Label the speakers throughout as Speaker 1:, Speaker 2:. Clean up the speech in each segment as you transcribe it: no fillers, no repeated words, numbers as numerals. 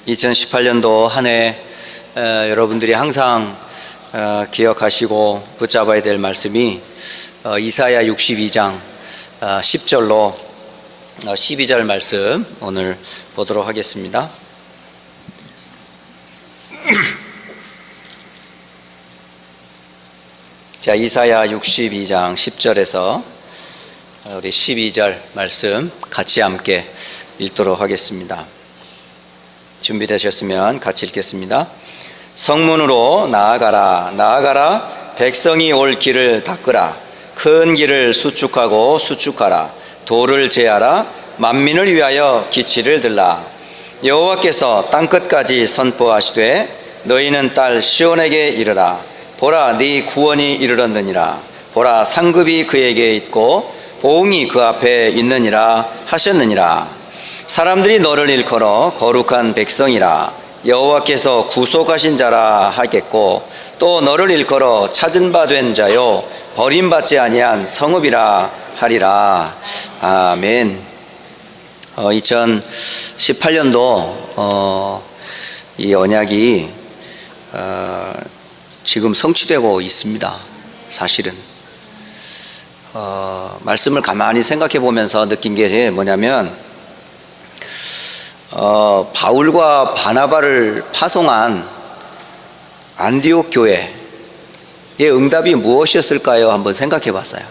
Speaker 1: 2018년도 한 해 여러분들이 항상 기억하시고 붙잡아야 될 말씀이 이사야 62장 10절로 12절 말씀 오늘 보도록 하겠습니다. 자, 이사야 62장 10절에서 우리 12절 말씀 같이 함께 읽도록 하겠습니다. 준비되셨으면 같이 읽겠습니다. 성문으로 나아가라, 나아가라. 백성이 올 길을 닦으라. 큰 길을 수축하고 수축하라. 돌을 제하라. 만민을 위하여 기치를 들라. 여호와께서 땅끝까지 선포하시되 너희는 딸 시온에게 이르라. 보라, 네 구원이 이르렀느니라. 보라, 상급이 그에게 있고 보응이 그 앞에 있느니라 하셨느니라. 사람들이 너를 일컬어 거룩한 백성이라. 여호와께서 구속하신 자라 하겠고 또 너를 일컬어 찾은 바 된 자요 버림받지 아니한 성읍이라 하리라. 아멘. 2018년도 이 언약이 지금 성취되고 있습니다. 사실은 말씀을 가만히 생각해 보면서 느낀 게 뭐냐면 바울과 바나바를 파송한 안디옥 교회의 응답이 무엇이었을까요? 한번 생각해 봤어요.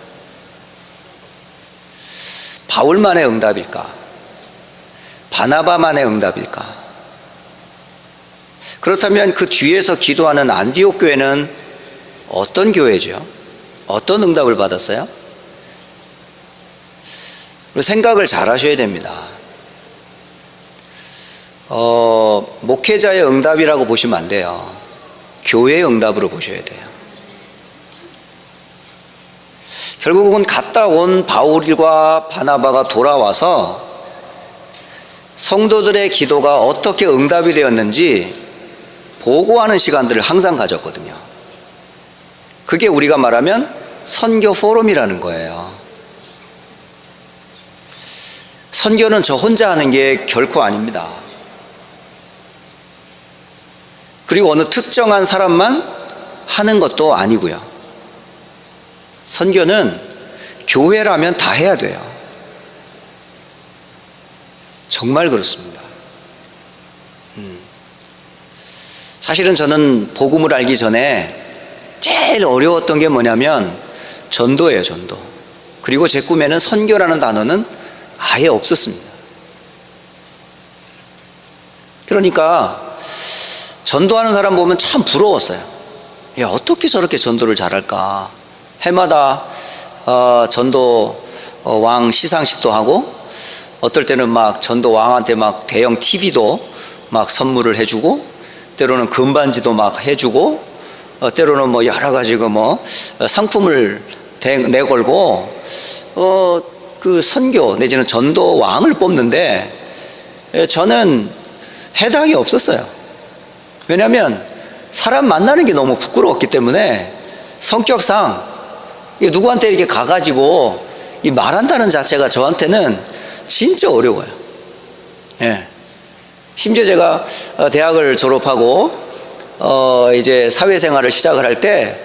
Speaker 1: 바울만의 응답일까? 바나바만의 응답일까? 그렇다면 그 뒤에서 기도하는 안디옥 교회는 어떤 교회죠? 어떤 응답을 받았어요? 생각을 잘 하셔야 됩니다. 목회자의 응답이라고 보시면 안 돼요. 교회의 응답으로 보셔야 돼요. 결국은 갔다 온 바울과 바나바가 돌아와서 성도들의 기도가 어떻게 응답이 되었는지 보고하는 시간들을 항상 가졌거든요. 그게 우리가 말하면 선교 포럼이라는 거예요. 선교는 저 혼자 하는 게 결코 아닙니다. 그리고 어느 특정한 사람만 하는 것도 아니고요. 선교는 교회라면 다 해야 돼요. 정말 그렇습니다. 사실은 저는 복음을 알기 전에 제일 어려웠던 게 뭐냐면 전도예요, 전도. 그리고 제 꿈에는 선교라는 단어는 아예 없었습니다. 그러니까 전도하는 사람 보면 참 부러웠어요. 야, 어떻게 저렇게 전도를 잘할까? 해마다 전도 왕 시상식도 하고 어떨 때는 막 전도 왕한테 막 대형 TV도 막 선물을 해주고 때로는 금반지도 막 해주고 때로는 뭐 여러 가지 뭐 상품을 내걸고 그 선교 내지는 전도 왕을 뽑는데 저는 해당이 없었어요. 왜냐하면 사람 만나는 게 너무 부끄러웠기 때문에 성격상 누구한테 이렇게 가가지고 이 말한다는 자체가 저한테는 진짜 어려워요. 예. 심지어 제가 대학을 졸업하고 이제 사회생활을 시작을 할 때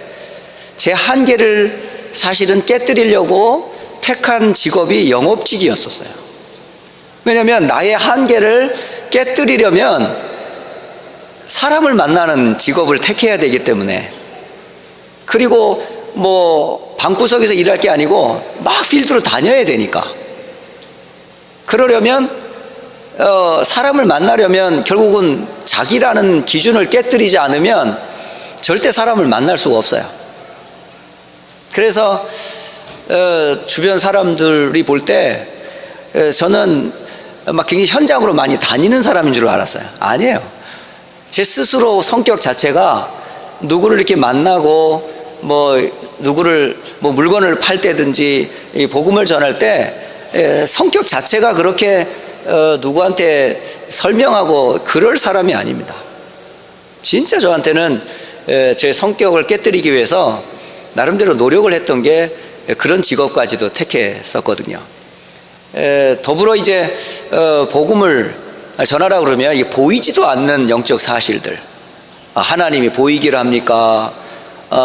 Speaker 1: 제 한계를 사실은 깨뜨리려고 택한 직업이 영업직이었었어요. 왜냐하면 나의 한계를 깨뜨리려면 사람을 만나는 직업을 택해야 되기 때문에, 그리고 뭐 방구석에서 일할 게 아니고 막 필드로 다녀야 되니까, 그러려면 사람을 만나려면 결국은 자기라는 기준을 깨뜨리지 않으면 절대 사람을 만날 수가 없어요. 그래서 주변 사람들이 볼 때 저는 막 굉장히 현장으로 많이 다니는 사람인 줄 알았어요. 아니에요. 제 스스로 성격 자체가 누구를 이렇게 만나고 누구를 물건을 팔 때든지 복음을 전할 때 성격 자체가 그렇게 누구한테 설명하고 그럴 사람이 아닙니다. 진짜 저한테는 제 성격을 깨뜨리기 위해서 나름대로 노력을 했던 게 그런 직업까지도 택했었거든요. 더불어 이제 복음을 전하라 그러면 이게 보이지도 않는 영적 사실들, 하나님이 보이기를 합니까?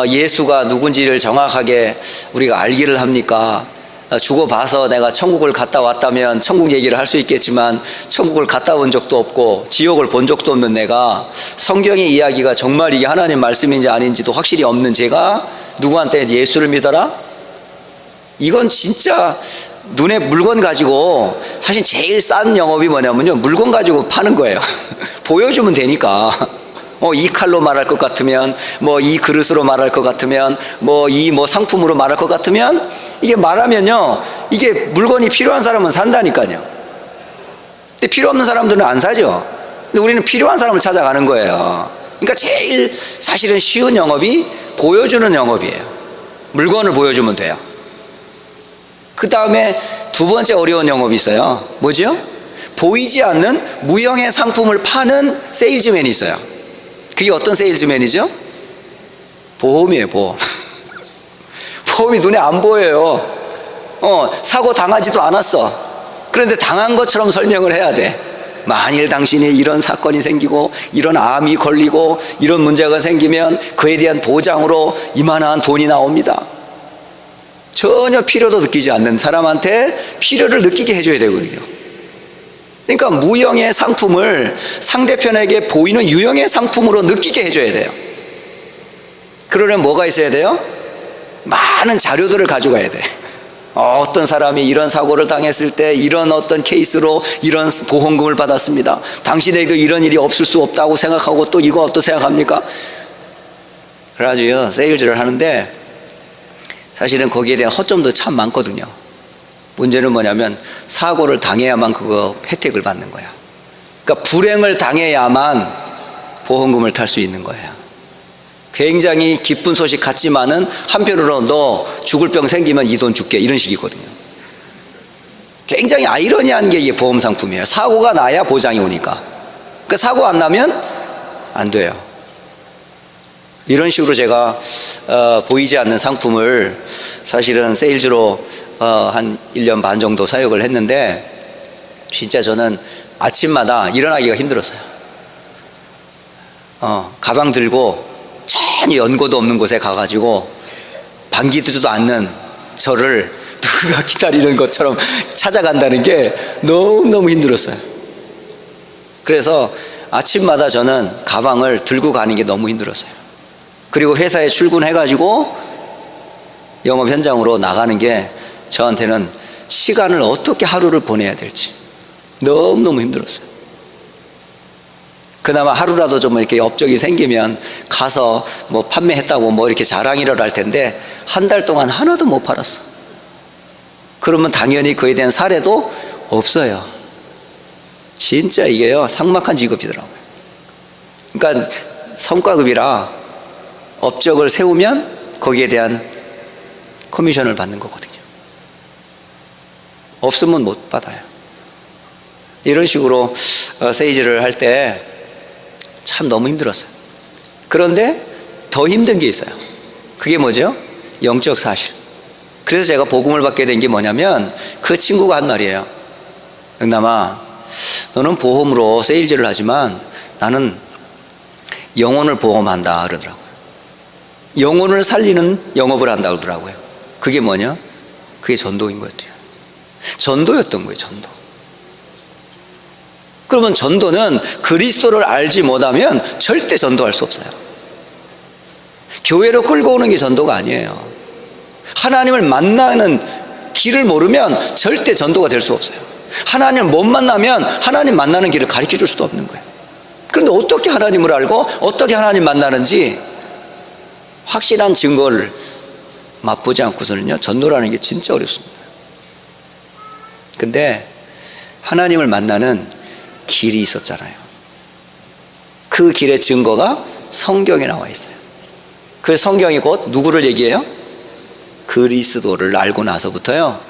Speaker 1: 예수가 누군지를 정확하게 우리가 알기를 합니까? 죽어봐서 내가 천국을 갔다 왔다면 천국 얘기를 할 수 있겠지만 천국을 갔다 온 적도 없고 지옥을 본 적도 없는 내가 성경의 이야기가 정말 이게 하나님 말씀인지 아닌지도 확실히 없는 제가 누구한테 예수를 믿어라? 이건 진짜 눈에 물건 가지고, 사실 제일 싼 영업이 뭐냐면요, 물건 가지고 파는 거예요. 보여주면 되니까. 이 칼로 말할 것 같으면, 이 그릇으로 말할 것 같으면, 이 상품으로 말할 것 같으면, 이게 말하면요, 이게 물건이 필요한 사람은 산다니까요. 근데 필요 없는 사람들은 안 사죠. 근데 우리는 필요한 사람을 찾아가는 거예요. 그러니까 제일 사실은 쉬운 영업이 보여주는 영업이에요. 물건을 보여주면 돼요. 그 다음에 두 번째 어려운 영업이 있어요. 뭐죠? 보이지 않는 무형의 상품을 파는 세일즈맨이 있어요. 그게 어떤 세일즈맨이죠? 보험이에요, 보험. 보험이 눈에 안 보여요. 사고 당하지도 않았어. 그런데 당한 것처럼 설명을 해야 돼. 만일 당신이 이런 사건이 생기고 이런 암이 걸리고 이런 문제가 생기면 그에 대한 보장으로 이만한 돈이 나옵니다. 전혀 필요도 느끼지 않는 사람한테 필요를 느끼게 해줘야 되거든요. 그러니까 무형의 상품을 상대편에게 보이는 유형의 상품으로 느끼게 해줘야 돼요. 그러려면 뭐가 있어야 돼요? 많은 자료들을 가져가야 돼. 어떤 사람이 이런 사고를 당했을 때 이런 어떤 케이스로 이런 보험금을 받았습니다. 당신에게 이런 일이 없을 수 없다고 생각하고 또 이거 어떻게 생각합니까? 그래가지고 세일즈를 하는데 사실은 거기에 대한 허점도 참 많거든요. 문제는 뭐냐면 사고를 당해야만 그거 혜택을 받는 거야. 그러니까 불행을 당해야만 보험금을 탈 수 있는 거예요. 굉장히 기쁜 소식 같지만은 한편으로 너 죽을 병 생기면 이 돈 줄게 이런 식이거든요. 굉장히 아이러니한 게 이게 보험 상품이에요. 사고가 나야 보장이 오니까. 그러니까 사고 안 나면 안 돼요. 이런 식으로 제가 보이지 않는 상품을 사실은 세일즈로 한 1년 반 정도 사역을 했는데 진짜 저는 아침마다 일어나기가 힘들었어요. 가방 들고 전혀 연고도 없는 곳에 가가지고 반기지도 않는 저를 누가 기다리는 것처럼 찾아간다는 게 너무너무 힘들었어요. 그래서 아침마다 저는 가방을 들고 가는 게 너무 힘들었어요. 그리고 회사에 출근해가지고 영업 현장으로 나가는 게 저한테는 시간을 어떻게 하루를 보내야 될지 너무너무 힘들었어요. 그나마 하루라도 좀 이렇게 업적이 생기면 가서 판매했다고 이렇게 자랑이라도 할 텐데 한 달 동안 하나도 못 팔았어. 그러면 당연히 그에 대한 사례도 없어요. 진짜 이게요, 삭막한 직업이더라고요. 그러니까 성과급이라 업적을 세우면 거기에 대한 커미션을 받는 거거든요. 없으면 못 받아요. 이런 식으로 세일즈를 할 때 참 너무 힘들었어요. 그런데 더 힘든 게 있어요. 그게 뭐죠? 영적 사실. 그래서 제가 복음을 받게 된 게 뭐냐면 그 친구가 한 말이에요. 영남아, 너는 보험으로 세일즈를 하지만 나는 영혼을 보험한다 그러더라고요. 영혼을 살리는 영업을 한다 그러더라고요. 그게 뭐냐? 그게 전도인 거였대요. 전도였던 거예요, 전도. 그러면 전도는 그리스도를 알지 못하면 절대 전도할 수 없어요. 교회로 끌고 오는 게 전도가 아니에요. 하나님을 만나는 길을 모르면 절대 전도가 될 수 없어요. 하나님을 못 만나면 하나님 만나는 길을 가르쳐 줄 수도 없는 거예요. 그런데 어떻게 하나님을 알고 어떻게 하나님 만나는지 확실한 증거를 맛보지 않고서는요, 전도라는 게 진짜 어렵습니다. 근데 하나님을 만나는 길이 있었잖아요. 그 길의 증거가 성경에 나와 있어요. 그 성경이 곧 누구를 얘기해요? 그리스도를 알고 나서부터요,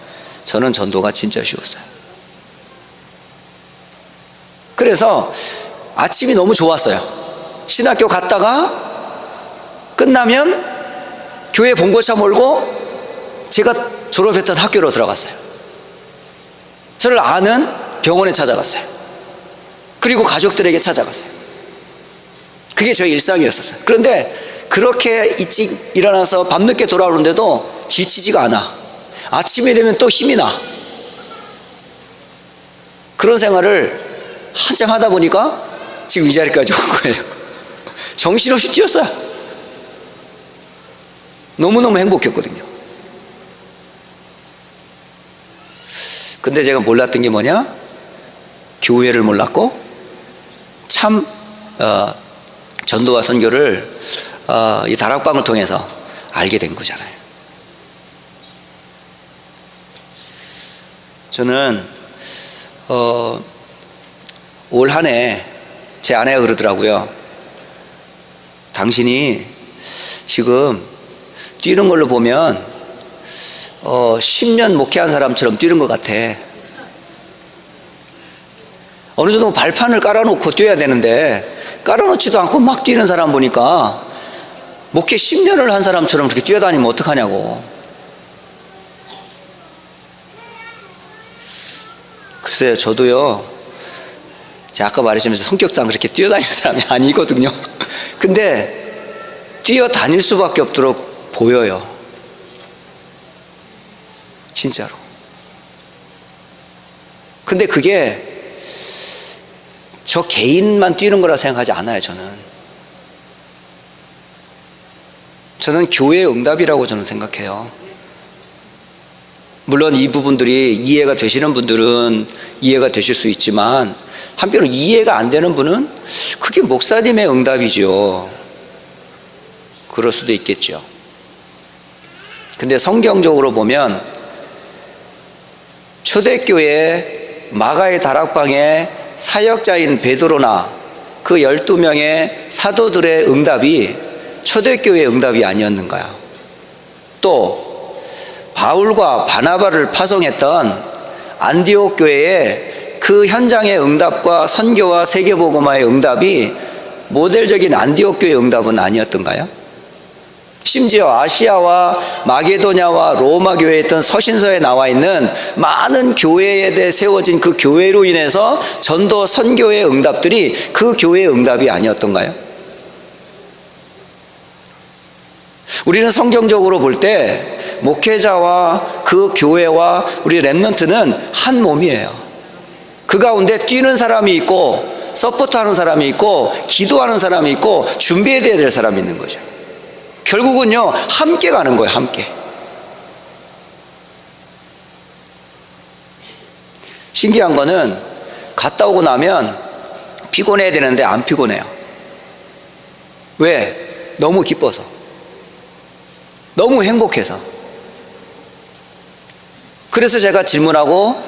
Speaker 1: 저는 전도가 진짜 쉬웠어요. 그래서 아침이 너무 좋았어요. 신학교 갔다가 끝나면 교회 봉고차 몰고 제가 졸업했던 학교로 들어갔어요. 저를 아는 병원에 찾아갔어요.
Speaker 2: 그리고 가족들에게 찾아갔어요. 그게 저의 일상이었었어요. 그런데 그렇게 일찍 일어나서 밤늦게 돌아오는데도 지치지가 않아. 아침이 되면 또 힘이 나. 그런 생활을 한참 하다 보니까 지금 이 자리까지 온 거예요. 정신없이 뛰었어요. 너무너무 행복했거든요. 근데 제가 몰랐던 게 뭐냐? 교회를 몰랐고 참 전도와 선교를 이 다락방을 통해서 알게 된 거잖아요. 저는 올 한 해 제 아내가 그러더라고요. 당신이 지금 뛰는 걸로 보면 10년 목회한 사람처럼 뛰는 것 같아. 어느 정도 발판을 깔아놓고 뛰어야 되는데 깔아놓지도 않고 막 뛰는 사람 보니까 목회 10년을 한 사람처럼 그렇게 뛰어다니면 어떡하냐고. 글쎄요, 저도요, 제가 아까 말했지만 성격상 그렇게 뛰어다니는 사람이 아니거든요. 근데 뛰어다닐 수밖에 없도록 보여요. 진짜로. 근데 그게 저 개인만 뛰는 거라 생각하지 않아요. 저는 교회의 응답이라고 저는 생각해요. 물론 이 부분들이 이해가 되시는 분들은 이해가 되실 수 있지만 한편으로 이해가 안 되는 분은 그게 목사님의 응답이죠. 그럴 수도 있겠죠. 근데 성경적으로 보면 초대교회 마가의 다락방에 사역자인 베드로나 그 12명의 사도들의 응답이 초대교회의 응답이 아니었는가요? 또 바울과 바나바를 파송했던 안디옥 교회의 그 현장의 응답과 선교와 세계복음화의 응답이 모델적인 안디옥 교회의 응답은 아니었던가요? 심지어 아시아와 마게도냐와 로마 교회에 있던 서신서에 나와 있는 많은 교회에 대해 세워진 그 교회로 인해서 전도 선교의 응답들이 그 교회의 응답이 아니었던가요? 우리는 성경적으로 볼 때 목회자와 그 교회와 우리 렘넌트는 한 몸이에요. 그 가운데 뛰는 사람이 있고 서포트하는 사람이 있고 기도하는 사람이 있고 준비해야 될 사람이 있는 거죠. 결국은요, 함께 가는 거예요. 함께. 신기한 거는 갔다 오고 나면 피곤해야 되는데 안 피곤해요. 왜? 너무 기뻐서, 너무 행복해서. 그래서 제가 질문하고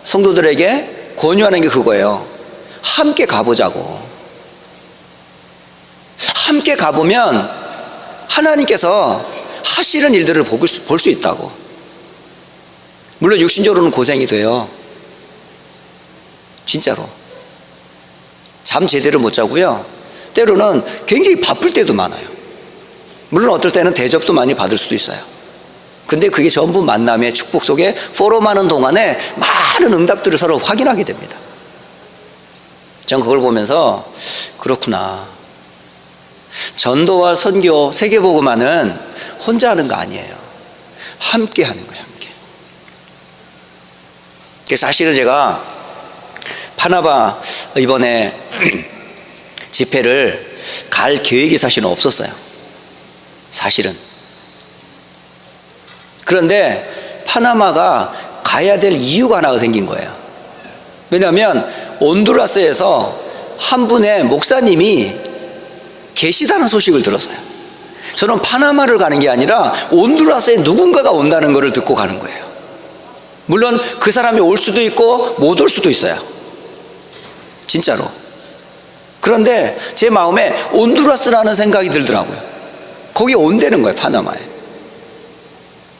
Speaker 2: 성도들에게 권유하는 게 그거예요. 함께 가보자고. 함께 가보면 하나님께서 하시는 일들을 볼 수 있다고. 물론 육신적으로는 고생이 돼요. 진짜로. 잠 제대로 못 자고요, 때로는 굉장히 바쁠 때도 많아요. 물론 어떨 때는 대접도 많이 받을 수도 있어요. 근데 그게 전부 만남의 축복 속에 포럼하는 동안에 많은 응답들을 서로 확인하게 됩니다. 전 그걸 보면서 그렇구나, 전도와 선교, 세계복음화는 혼자 하는 거 아니에요. 함께 하는 거예요. 함께. 그래서 사실은 제가 파나바 이번에 집회를 갈 계획이 사실은 없었어요. 사실은. 그런데 파나마가 가야 될 이유가 하나가 생긴 거예요. 왜냐하면 온두라스에서 한 분의 목사님이 계시다는 소식을 들었어요. 저는 파나마를 가는 게 아니라 온두라스에 누군가가 온다는 것을 듣고 가는 거예요. 물론 그 사람이 올 수도 있고 못 올 수도 있어요. 진짜로. 그런데 제 마음에 온두라스라는 생각이 들더라고요. 거기 온다는 거예요, 파나마에.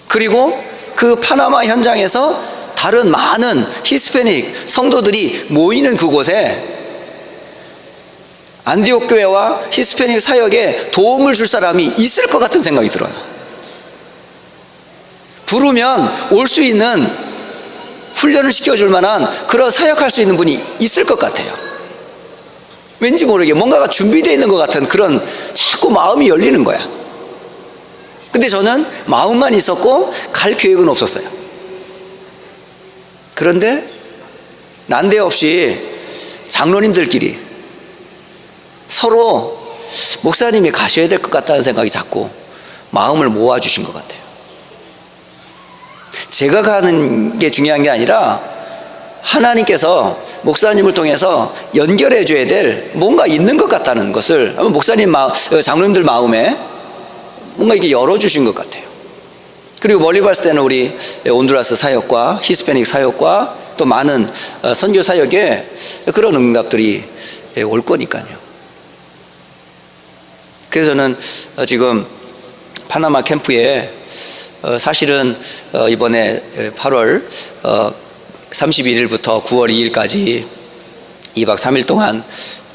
Speaker 2: 그리고 그 파나마 현장에서 다른 많은 히스패닉 성도들이 모이는 그곳에 안디옥 교회와 히스패닉 사역에 도움을 줄 사람이 있을 것 같은 생각이 들어요. 부르면 올 수 있는 훈련을 시켜줄 만한 그런 사역할 수 있는 분이 있을 것 같아요. 왠지 모르게 뭔가가 준비되어 있는 것 같은 그런 자꾸 마음이 열리는 거야. 근데 저는 마음만 있었고 갈 계획은 없었어요. 그런데 난데없이 장로님들끼리 서로 목사님이 가셔야 될 것 같다는 생각이 자꾸 마음을 모아주신 것 같아요. 제가 가는 게 중요한 게 아니라 하나님께서 목사님을 통해서 연결해 줘야 될 뭔가 있는 것 같다는 것을 목사님 장로님들 마음에 뭔가 이게 열어주신 것 같아요. 그리고 멀리 봤을 때는 우리 온두라스 사역과 히스패닉 사역과 또 많은 선교 사역에 그런 응답들이 올 거니까요. 그래서 저는 지금 파나마 캠프에 사실은 이번에 8월 31일부터 9월 2일까지 2박 3일 동안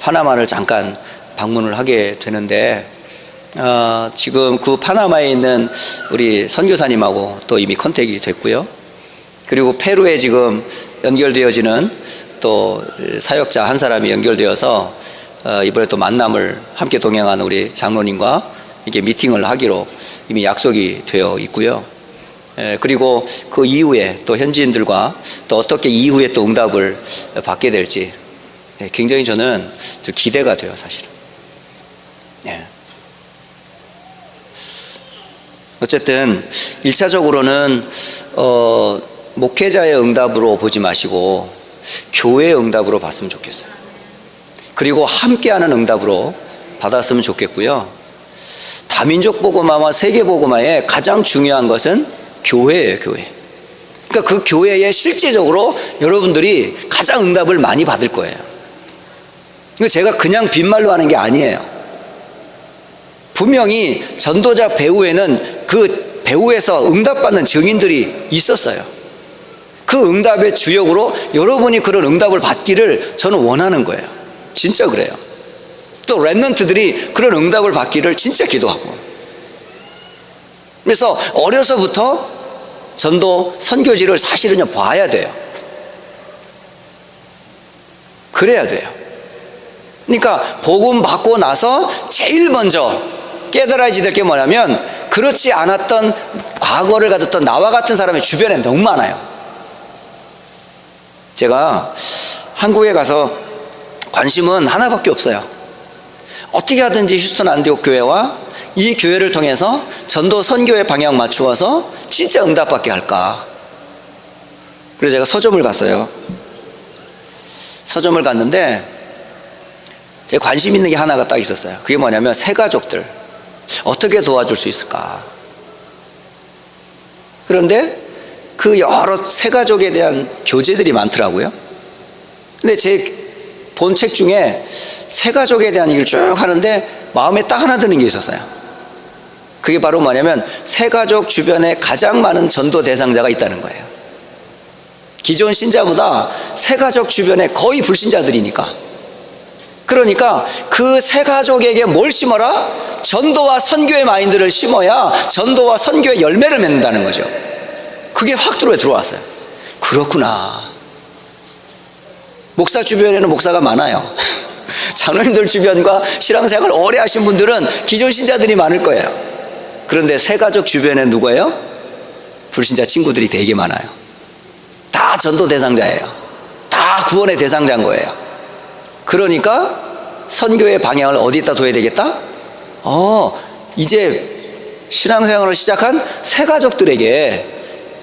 Speaker 2: 파나마를 잠깐 방문을 하게 되는데 지금 그 파나마에 있는 우리 선교사님하고 또 이미 컨택이 됐고요. 그리고 페루에 지금 연결되어지는 또 사역자 한 사람이 연결되어서 이번에 또 만남을 함께 동행하는 우리 장로님과 이게 미팅을 하기로 이미 약속이 되어 있고요. 그리고 그 이후에 또 현지인들과 또 어떻게 이후에 또 응답을 받게 될지 굉장히 저는 좀 기대가 돼요, 사실은. 어쨌든 1차적으로는 목회자의 응답으로 보지 마시고 교회의 응답으로 봤으면 좋겠어요. 그리고 함께하는 응답으로 받았으면 좋겠고요. 다민족 복음화와 세계 복음화의 가장 중요한 것은 교회예요, 교회. 그러니까 그 교회에 실제적으로 여러분들이 가장 응답을 많이 받을 거예요. 이거 제가 그냥 빈말로 하는 게 아니에요. 분명히 전도자 배후에는 그 배후에서 응답받는 증인들이 있었어요. 그 응답의 주역으로 여러분이 그런 응답을 받기를 저는 원하는 거예요. 진짜 그래요. 또 렘넌트들이 그런 응답을 받기를 진짜 기도하고. 그래서 어려서부터 전도 선교지를 사실은 봐야 돼요. 그래야 돼요. 그러니까 복음 받고 나서 제일 먼저 깨달아야 될 게 뭐냐면 그렇지 않았던 과거를 가졌던 나와 같은 사람의 주변에 너무 많아요. 제가 한국에 가서 관심은 하나밖에 없어요. 어떻게 하든지 휴스턴 안디옥 교회와 이 교회를 통해서 전도 선교의 방향 맞추어서 진짜 응답받게 할까. 그래서 제가 서점을 갔어요. 서점을 갔는데 제 관심 있는 게 하나가 딱 있었어요. 그게 뭐냐면 새가족들 어떻게 도와줄 수 있을까. 그런데 그 여러 새가족에 대한 교재들이 많더라고요. 근데 제 본 책 중에 새가족에 대한 얘기를 쭉 하는데 마음에 딱 하나 드는 게 있었어요. 그게 바로 뭐냐면 새가족 주변에 가장 많은 전도 대상자가 있다는 거예요. 기존 신자보다 새가족 주변에 거의 불신자들이니까. 그러니까 그 새가족에게 뭘 심어라? 전도와 선교의 마인드를 심어야 전도와 선교의 열매를 맺는다는 거죠. 그게 확 들어왔어요. 그렇구나. 목사 주변에는 목사가 많아요. 장로님들 주변과 신앙생활 오래 하신 분들은 기존 신자들이 많을 거예요. 그런데 새가족 주변에 누구예요? 불신자 친구들이 되게 많아요. 다 전도 대상자예요. 다 구원의 대상자인 거예요. 그러니까 선교의 방향을 어디다 둬야 되겠다? 이제 신앙생활을 시작한 새가족들에게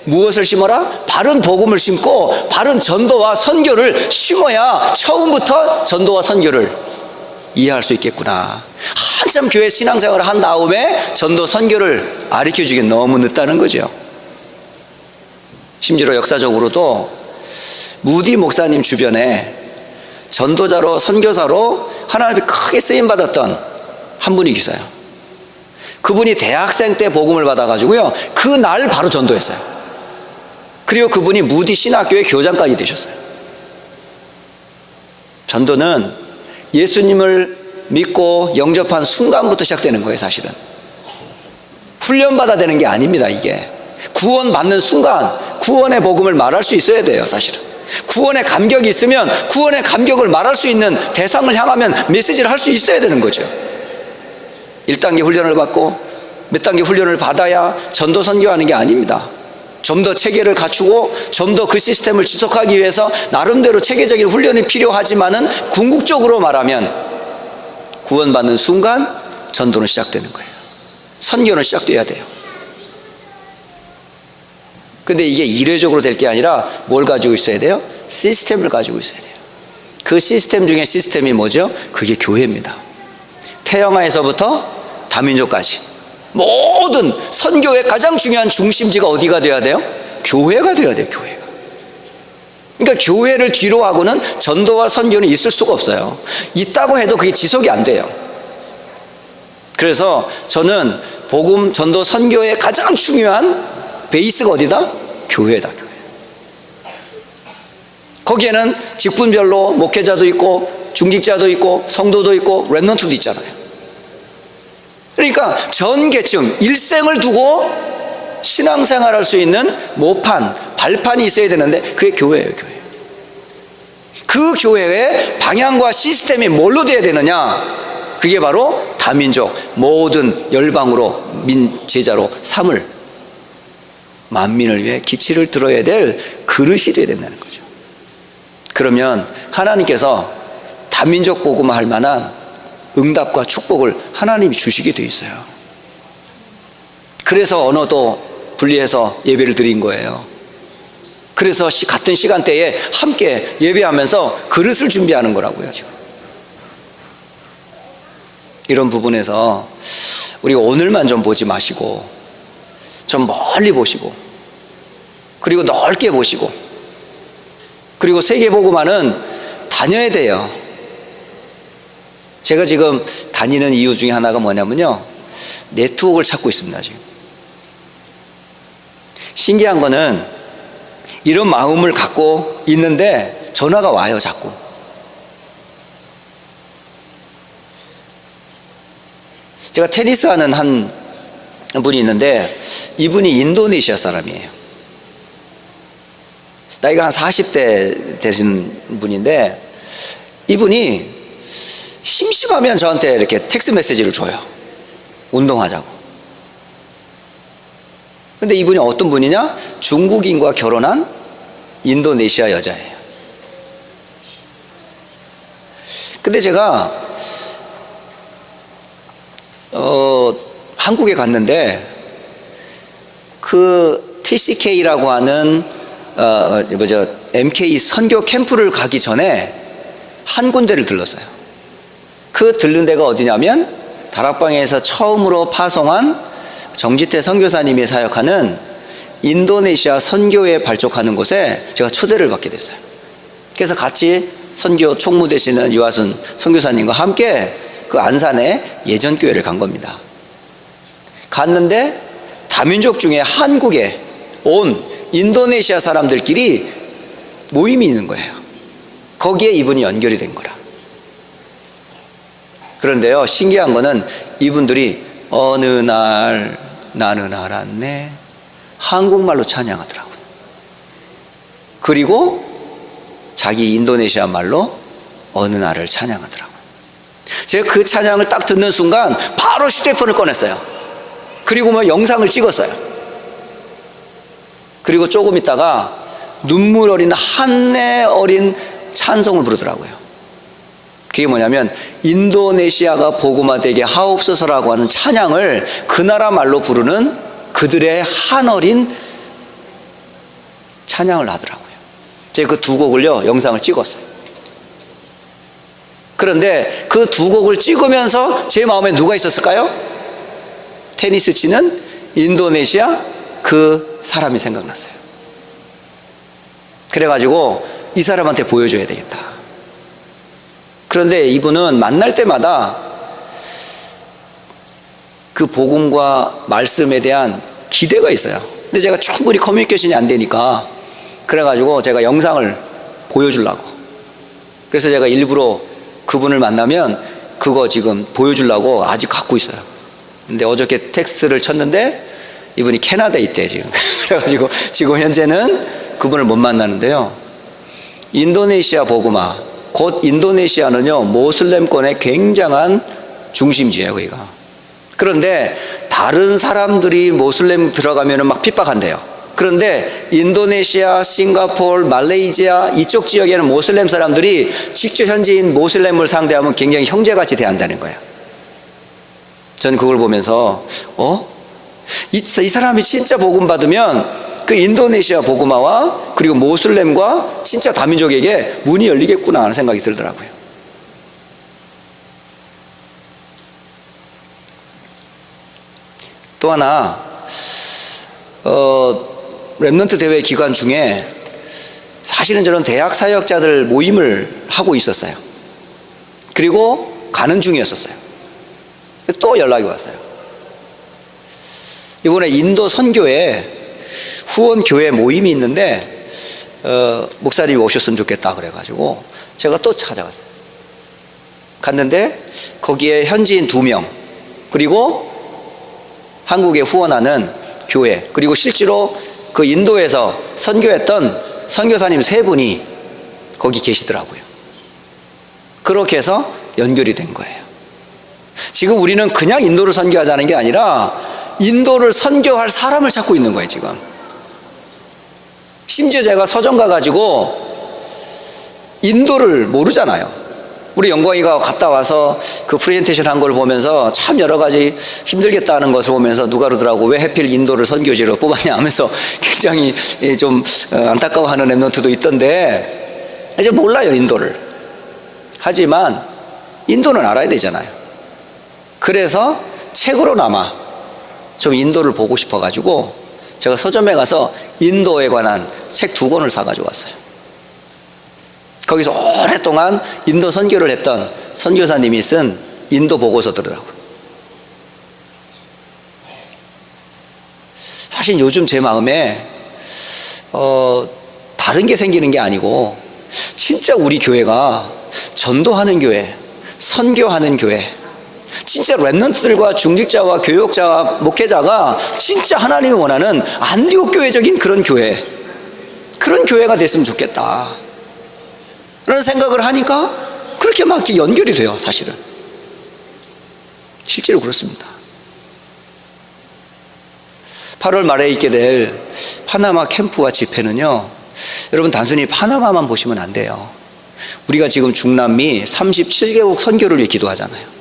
Speaker 2: 무엇을 심어라? 바른 복음을 심고 바른 전도와 선교를 심어야 처음부터 전도와 선교를 이해할 수 있겠구나. 한참 교회 신앙생활을 한 다음에 전도 선교를 가르쳐주기 너무 늦다는 거죠. 심지어 역사적으로도 무디 목사님 주변에 전도자로 선교사로 하나님이 크게 쓰임받았던 한 분이 계세요. 그분이 대학생 때 복음을 받아가지고요 그날 바로 전도했어요. 그리고 그분이 무디 신학교의 교장까지 되셨어요. 전도는 예수님을 믿고 영접한 순간부터 시작되는 거예요. 사실은 훈련받아 되는 게 아닙니다. 이게 구원받는 순간 구원의 복음을 말할 수 있어야 돼요. 사실은 구원의 감격이 있으면 구원의 감격을 말할 수 있는 대상을 향하면 메시지를 할 수 있어야 되는 거죠. 1단계 훈련을 받고 몇 단계 훈련을 받아야 전도 선교하는 게 아닙니다. 좀 더 체계를 갖추고 좀 더 그 시스템을 지속하기 위해서 나름대로 체계적인 훈련이 필요하지만은 궁극적으로 말하면 구원받는 순간 전도는 시작되는 거예요. 선교는 시작돼야 돼요. 근데 이게 이례적으로 될 게 아니라 뭘 가지고 있어야 돼요? 시스템을 가지고 있어야 돼요. 그 시스템 중에 시스템이 뭐죠? 그게 교회입니다. 태영아에서부터 다민족까지 모든 선교의 가장 중요한 중심지가 어디가 돼야 돼요? 교회가 돼야 돼요. 교회가. 그러니까 교회를 뒤로 하고는 전도와 선교는 있을 수가 없어요. 있다고 해도 그게 지속이 안 돼요. 그래서 저는 복음, 전도, 선교의 가장 중요한 베이스가 어디다? 교회다. 교회. 거기에는 직분별로 목회자도 있고 중직자도 있고 성도도 있고 렘넌트도 있잖아요. 그러니까 전 계층 일생을 두고 신앙생활할 수 있는 모판, 발판이 있어야 되는데 그게 교회예요. 교회. 그 교회의 방향과 시스템이 뭘로 돼야 되느냐? 그게 바로 다민족 모든 열방으로 제자로 삼을 만민을 위해 기치를 들어야 될 그릇이 되어야 된다는 거죠. 그러면 하나님께서 다민족 복음을 할 만한 응답과 축복을 하나님이 주시게 되어 있어요. 그래서 언어도 분리해서 예배를 드린 거예요. 그래서 같은 시간대에 함께 예배하면서 그릇을 준비하는 거라고요. 지금 이런 부분에서 우리가 오늘만 좀 보지 마시고 좀 멀리 보시고 그리고 넓게 보시고 그리고 세계복음화는 다녀야 돼요. 제가 지금 다니는 이유 중에 하나가 뭐냐면요, 네트워크를 찾고 있습니다. 지금 신기한 거는 이런 마음을 갖고 있는데 전화가 와요. 자꾸. 제가 테니스 하는 한 분이 있는데 이분이 인도네시아 사람이에요. 나이가 한 40대 되신 분인데 이분이 심심하면 저한테 이렇게 텍스트 메시지를 줘요. 운동하자고. 근데 이분이 어떤 분이냐? 중국인과 결혼한 인도네시아 여자예요. 근데 제가 한국에 갔는데 그 TCK라고 하는 MK 선교 캠프를 가기 전에 한 군데를 들렀어요. 그 들른 데가 어디냐면 다락방에서 처음으로 파송한 정지태 선교사님이 사역하는 인도네시아 선교에 발족하는 곳에 제가 초대를 받게 됐어요. 그래서 같이 선교 총무 되시는 유하순 선교사님과 함께 그 안산의 예전교회를 간 겁니다. 갔는데 다민족 중에 한국에 온 인도네시아 사람들끼리 모임이 있는 거예요. 거기에 이분이 연결이 된 거라. 그런데요, 신기한 거는 이분들이 어느 날 나는 알았네 한국말로 찬양하더라고요. 그리고 자기 인도네시아 말로 어느 날을 찬양하더라고요. 제가 그 찬양을 딱 듣는 순간 바로 휴대폰을 꺼냈어요. 그리고 뭐 영상을 찍었어요. 그리고 조금 있다가 눈물 어린 한내 어린 찬송을 부르더라고요. 그게 뭐냐면 인도네시아가 복음화되게 하옵소서라고 하는 찬양을 그 나라 말로 부르는 그들의 한어린 찬양을 하더라고요. 제가 그 두 곡을요 영상을 찍었어요. 그런데 그 두 곡을 찍으면서 제 마음에 누가 있었을까요? 테니스 치는 인도네시아 그 사람이 생각났어요. 그래가지고 이 사람한테 보여줘야 되겠다. 그런데 이분은 만날 때마다 그 복음과 말씀에 대한 기대가 있어요. 근데 제가 충분히 커뮤니케이션이 안 되니까 그래가지고 제가 영상을 보여주려고, 그래서 제가 일부러 그분을 만나면 그거 지금 보여주려고 아직 갖고 있어요. 근데 어저께 텍스트를 쳤는데 이분이 캐나다에 있대 지금. 그래가지고 지금 현재는 그분을 못 만나는데요, 인도네시아 보그마, 곧 인도네시아는요 모슬렘권의 굉장한 중심지예요 거기가. 그런데 다른 사람들이 모슬렘 들어가면 막 핍박한대요. 그런데 인도네시아, 싱가포르, 말레이시아 이쪽 지역에는 모슬렘 사람들이 직접 현지인 모슬렘을 상대하면 굉장히 형제같이 대한다는 거예요. 저는 그걸 보면서 이 사람이 진짜 복음 받으면 그 인도네시아 보그마와 그리고 모슬렘과 진짜 다민족에게 문이 열리겠구나 하는 생각이 들더라고요. 또 하나 렘넌트 대회 기간 중에 사실은 저는 대학 사역자들 모임을 하고 있었어요. 그리고 가는 중이었었어요. 또 연락이 왔어요. 이번에 인도 선교에 후원 교회 모임이 있는데 목사님이 오셨으면 좋겠다 그래가지고 제가 또 찾아갔어요. 갔는데 거기에 현지인 2명 그리고 한국에 후원하는 교회 그리고 실제로 그 인도에서 선교했던 선교사님 3분이 거기 계시더라고요. 그렇게 해서 연결이 된 거예요. 지금 우리는 그냥 인도를 선교하자는 게 아니라 인도를 선교할 사람을 찾고 있는 거예요 지금. 심지어 제가 서점 가가지고 인도를 모르잖아요. 우리 영광이가 갔다 와서 그 프레젠테이션 한 걸 보면서 참 여러 가지 힘들겠다는 것을 보면서 누가 그러더라고, 왜 하필 인도를 선교지로 뽑았냐 하면서 굉장히 좀 안타까워하는 랩런트도 있던데, 이제 몰라요 인도를. 하지만 인도는 알아야 되잖아요. 그래서 책으로나마 좀 인도를 보고 싶어가지고 제가 서점에 가서 인도에 관한 책 2권을 사가지고 왔어요. 거기서 오랫동안 인도 선교를 했던 선교사님이 쓴 인도 보고서더라고요. 사실 요즘 제 마음에 다른 게 생기는 게 아니고 진짜 우리 교회가 전도하는 교회, 선교하는 교회, 진짜 랩런트들과 중직자와 교역자와 목회자가 진짜 하나님이 원하는 안디옥 교회적인 그런 교회가 됐으면 좋겠다 라는 생각을 하니까 그렇게 막 이렇게 연결이 돼요. 사실은 실제로 그렇습니다. 8월 말에 있게 될 파나마 캠프와 집회는요, 여러분 단순히 파나마만 보시면 안 돼요. 우리가 지금 중남미 37개국 선교를 위해 기도하잖아요.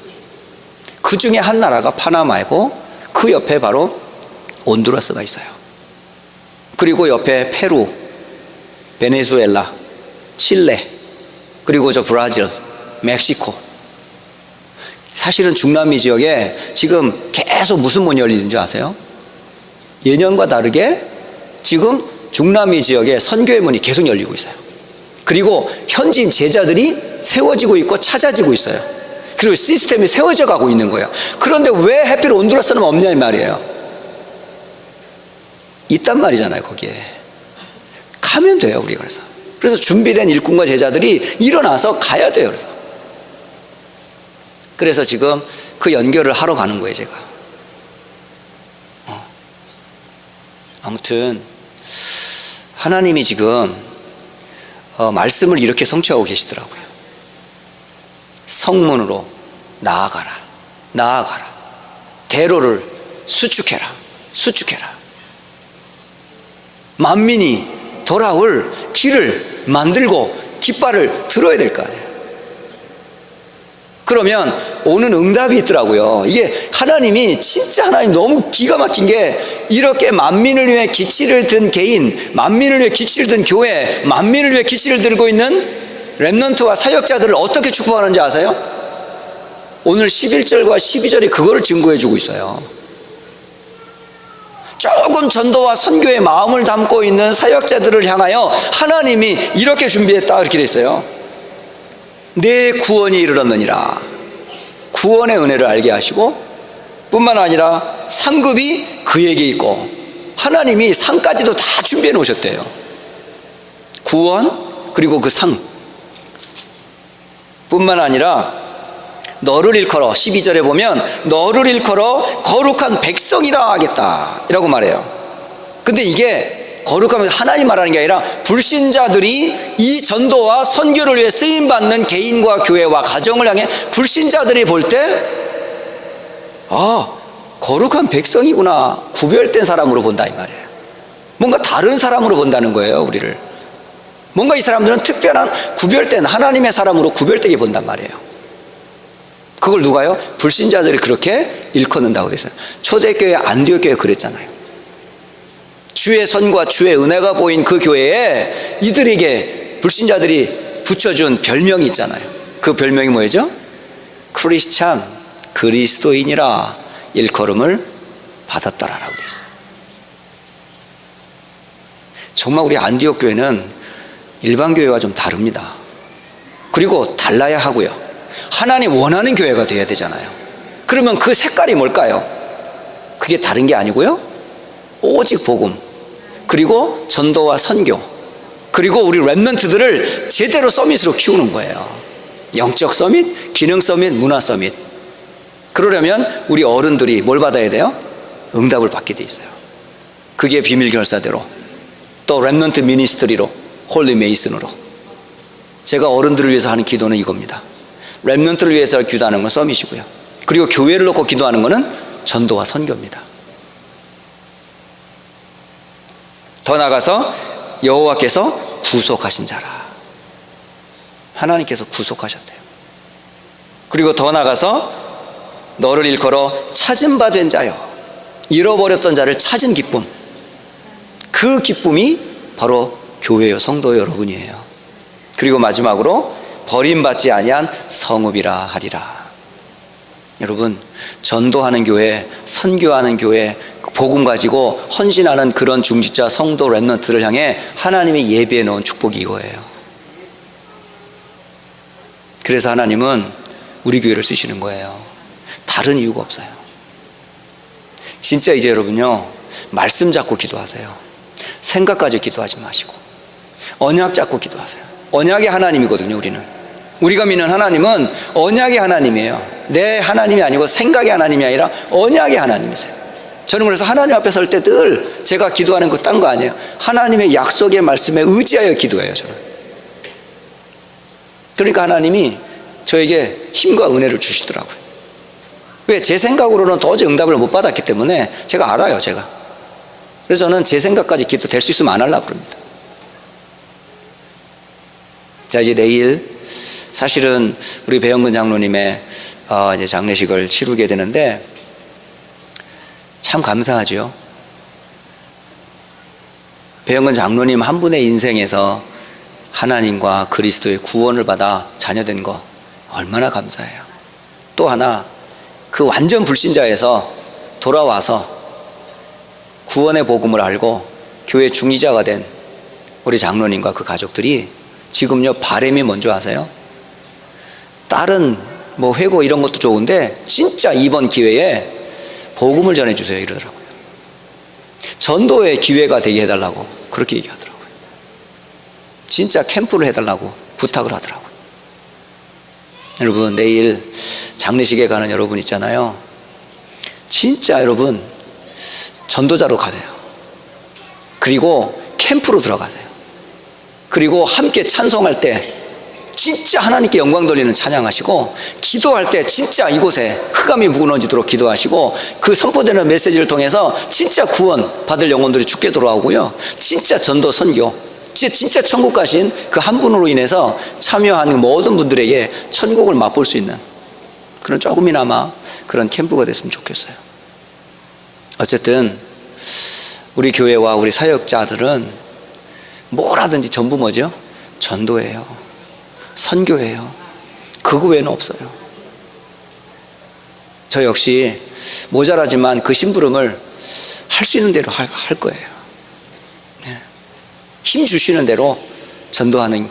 Speaker 2: 그 중에 한 나라가 파나마이고 그 옆에 바로 온두라스가 있어요. 그리고 옆에 페루, 베네수엘라, 칠레, 그리고 저 브라질, 멕시코. 사실은 중남미 지역에 지금 계속 무슨 문이 열리는지 아세요? 예년과 다르게 지금 중남미 지역에 선교의 문이 계속 열리고 있어요. 그리고 현지인 제자들이 세워지고 있고 찾아지고 있어요. 그리고 시스템이 세워져 가고 있는 거예요. 그런데 왜 하필 온두라스는 없냐 이 말이에요. 있단 말이잖아요. 거기에 가면 돼요. 우리가 그래서 준비된 일꾼과 제자들이 일어나서 가야 돼요. 그래서 지금 그 연결을 하러 가는 거예요 제가. 아무튼 하나님이 지금 말씀을 이렇게 성취하고 계시더라고요. 성문으로 나아가라. 대로를 수축해라. 만민이 돌아올 길을 만들고 깃발을 들어야 될 거 아니에요. 그러면 오는 응답이 있더라고요. 이게 하나님이 진짜 하나님 너무 기가 막힌 게, 이렇게 만민을 위해 기치를 든 개인, 만민을 위해 기치를 든 교회, 만민을 위해 기치를 들고 있는 렘넌트와 사역자들을 어떻게 축복하는지 아세요? 오늘 11절과 12절이 그거를 증거해 주고 있어요. 조금 전도와 선교의 마음을 담고 있는 사역자들을 향하여 하나님이 이렇게 준비했다 이렇게 돼 있어요. 내 구원이 이르렀느니라. 구원의 은혜를 알게 하시고, 뿐만 아니라 상급이 그에게 있고, 하나님이 상까지도 다 준비해 놓으셨대요. 구원 그리고 그 상 뿐만 아니라 너를 일컬어, 12절에 보면 너를 일컬어 거룩한 백성이라 하겠다 이라고 말해요. 근데 이게 거룩하면 하나님 말하는 게 아니라 불신자들이 이 전도와 선교를 위해 쓰임받는 개인과 교회와 가정을 향해 불신자들이 볼 때 거룩한 백성이구나, 구별된 사람으로 본다 이 말이에요. 뭔가 다른 사람으로 본다는 거예요, 우리를. 뭔가 이 사람들은 특별한 구별된 하나님의 사람으로 구별되게 본단 말이에요. 그걸 누가요? 불신자들이 그렇게 일컫는다고 돼 있어요. 초대교회 안디옥 교회 그랬잖아요. 주의 선과 주의 은혜가 보인 그 교회에 이들에게 불신자들이 붙여준 별명이 있잖아요. 그 별명이 뭐죠? 크리스찬, 그리스도인이라 일컬음을 받았더라라고 돼 있어요. 정말 우리 안디옥 교회는 일반 교회와 좀 다릅니다. 그리고 달라야 하고요. 하나님 원하는 교회가 되어야 되잖아요. 그러면 그 색깔이 뭘까요? 그게 다른 게 아니고요, 오직 복음, 그리고 전도와 선교, 그리고 우리 렘넌트들을 제대로 서밋으로 키우는 거예요. 영적 서밋, 기능 서밋, 문화 서밋. 그러려면 우리 어른들이 뭘 받아야 돼요? 응답을 받게 돼 있어요. 그게 비밀 결사대로, 또 렘넌트 미니스트리로, 홀리 메이슨으로. 제가 어른들을 위해서 하는 기도는 이겁니다. 렘넌트를 위해서 기도하는 건 서밋이고요, 그리고 교회를 놓고 기도하는 것은 전도와 선교입니다. 더 나아가서 여호와께서 구속하신 자라. 하나님께서 구속하셨대요. 그리고 더 나아가서 너를 일컬어 찾은 바 된 자여, 잃어버렸던 자를 찾은 기쁨, 그 기쁨이 바로 교회요, 성도 여러분이에요. 그리고 마지막으로 버림받지 아니한 성읍이라 하리라. 여러분, 전도하는 교회, 선교하는 교회, 복음 가지고 헌신하는 그런 중직자 성도 렘넌트를 향해 하나님이 예비해 놓은 축복이 이거예요. 그래서 하나님은 우리 교회를 쓰시는 거예요. 다른 이유가 없어요. 진짜 이제 여러분요, 말씀 잡고 기도하세요. 생각 가지고 기도하지 마시고 언약 잡고 기도하세요. 언약의 하나님이거든요. 우리가 믿는 하나님은 언약의 하나님이에요. 내 하나님이 아니고 생각의 하나님이 아니라 언약의 하나님이세요. 저는 그래서 하나님 앞에 설 때 늘 제가 기도하는 거 딴 거 아니에요. 하나님의 약속의 말씀에 의지하여 기도해요, 저는. 그러니까 하나님이 저에게 힘과 은혜를 주시더라고요. 왜? 제 생각으로는 도저히 응답을 못 받았기 때문에 제가 알아요, 제가. 그래서 저는 제 생각까지 기도 될 수 있으면 안 하려고 그럽니다. 자, 이제 내일 사실은 우리 배영근 장로님의 이제 장례식을 치르게 되는데 참 감사하죠. 배영근 장로님 한 분의 인생에서 하나님과 그리스도의 구원을 받아 자녀된 거 얼마나 감사해요. 또 하나, 그 완전 불신자에서 돌아와서 구원의 복음을 알고 교회 중리자가 된 우리 장로님과 그 가족들이 지금요, 바람이 뭔지 아세요? 다른 뭐 회고 이런 것도 좋은데 진짜 이번 기회에 복음을 전해주세요 이러더라고요. 전도의 기회가 되게 해달라고 그렇게 얘기하더라고요. 진짜 캠프를 해달라고 부탁을 하더라고요. 여러분, 내일 장례식에 가는 여러분 있잖아요. 진짜 여러분 전도자로 가세요. 그리고 캠프로 들어가세요. 그리고 함께 찬송할 때 진짜 하나님께 영광 돌리는 찬양하시고, 기도할 때 진짜 이곳에 흑암이 무너지도록 기도하시고, 그 선포되는 메시지를 통해서 진짜 구원 받을 영혼들이 죽게 돌아오고요, 진짜 전도 선교, 진짜 천국 가신 그 한 분으로 인해서 참여하는 모든 분들에게 천국을 맛볼 수 있는 그런 조금이나마 그런 캠프가 됐으면 좋겠어요. 어쨌든 우리 교회와 우리 사역자들은 뭘 하든지 전부 뭐죠? 전도예요, 선교예요. 그거 외에는 없어요. 저 역시 모자라지만 그 심부름을 할 수 있는 대로 할 거예요. 네. 힘 주시는 대로 전도하는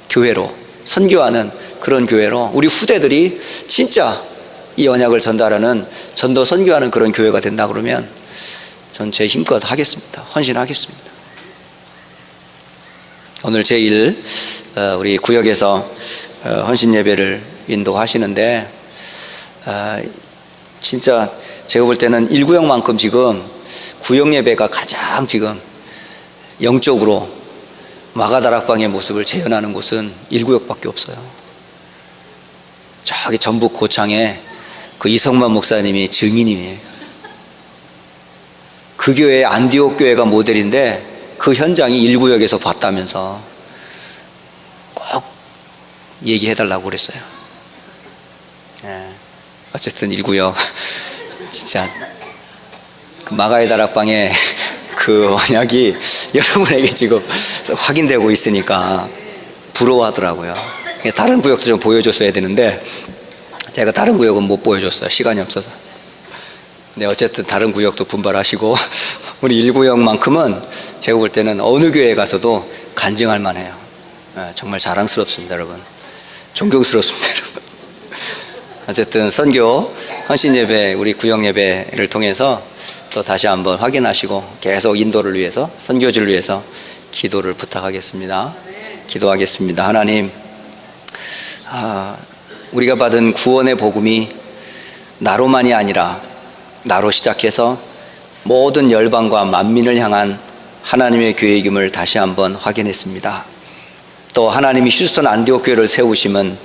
Speaker 2: 교회로, 선교하는 그런 교회로 우리 후대들이 진짜 이 언약을 전달하는, 전도 선교하는 그런 교회가 된다 그러면 전 제 힘껏 하겠습니다. 헌신하겠습니다. 오늘 제1 우리 구역에서 헌신 예배를 인도하시는데, 진짜 제가 볼 때는 1구역만큼 지금 구역 예배가 가장 지금 영적으로 마가다락방의 모습을 재현하는 곳은 1구역밖에 없어요. 저기 전북 고창에 그 이성만 목사님이 증인이에요. 그 교회 안디옥 교회가 모델인데 그 현장이 1구역에서 봤다면서 꼭 얘기해달라고 그랬어요. 어쨌든 1구역 진짜 그 마가의 다락방에 그 언약이 여러분에게 지금 확인되고 있으니까 부러워하더라고요. 다른 구역도 좀 보여줬어야 되는데 제가 다른 구역은 못 보여줬어요. 시간이 없어서. 근데 어쨌든 다른 구역도 분발하시고 우리 1구역만큼은 제가 볼 때는 어느 교회에 가서도 간증할 만해요. 정말 자랑스럽습니다, 여러분. 존경스럽습니다, 여러분. 어쨌든 선교 헌신 예배, 우리 구역 예배를 통해서 또 다시 한번 확인하시고 계속 인도를 위해서, 선교지를 위해서 기도를 부탁하겠습니다. 기도하겠습니다. 하나님, 우리가 받은 구원의 복음이 나로만이 아니라 나로 시작해서 모든 열방과 만민을 향한 하나님의 계획임을 다시 한번 확인했습니다. 또 하나님이 휴스턴 안디옥 교회를 세우심은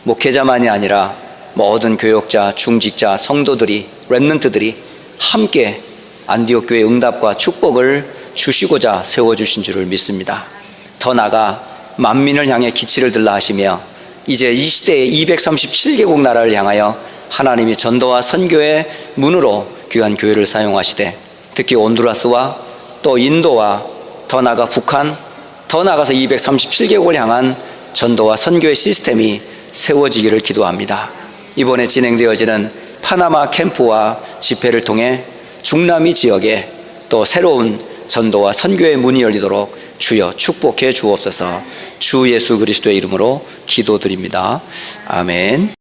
Speaker 2: 목회자만이 아니라 모든 교역자, 중직자, 성도들이, 렘넌트들이 함께 안디옥 교회의 응답과 축복을 주시고자 세워주신 줄을 믿습니다. 더 나아가 만민을 향해 기치를 들라 하시며 이제 이 시대의 237개국 나라를 향하여 하나님이 전도와 선교의 문으로 귀한 교회를 사용하시되 특히 온두라스와 또 인도와 더 나아가 북한, 더 나아가서 237개국을 향한 전도와 선교의 시스템이 세워지기를 기도합니다. 이번에 진행되어지는 파나마 캠프와 집회를 통해 중남미 지역에 또 새로운 전도와 선교의 문이 열리도록 주여 축복해 주옵소서. 주 예수 그리스도의 이름으로 기도드립니다. 아멘.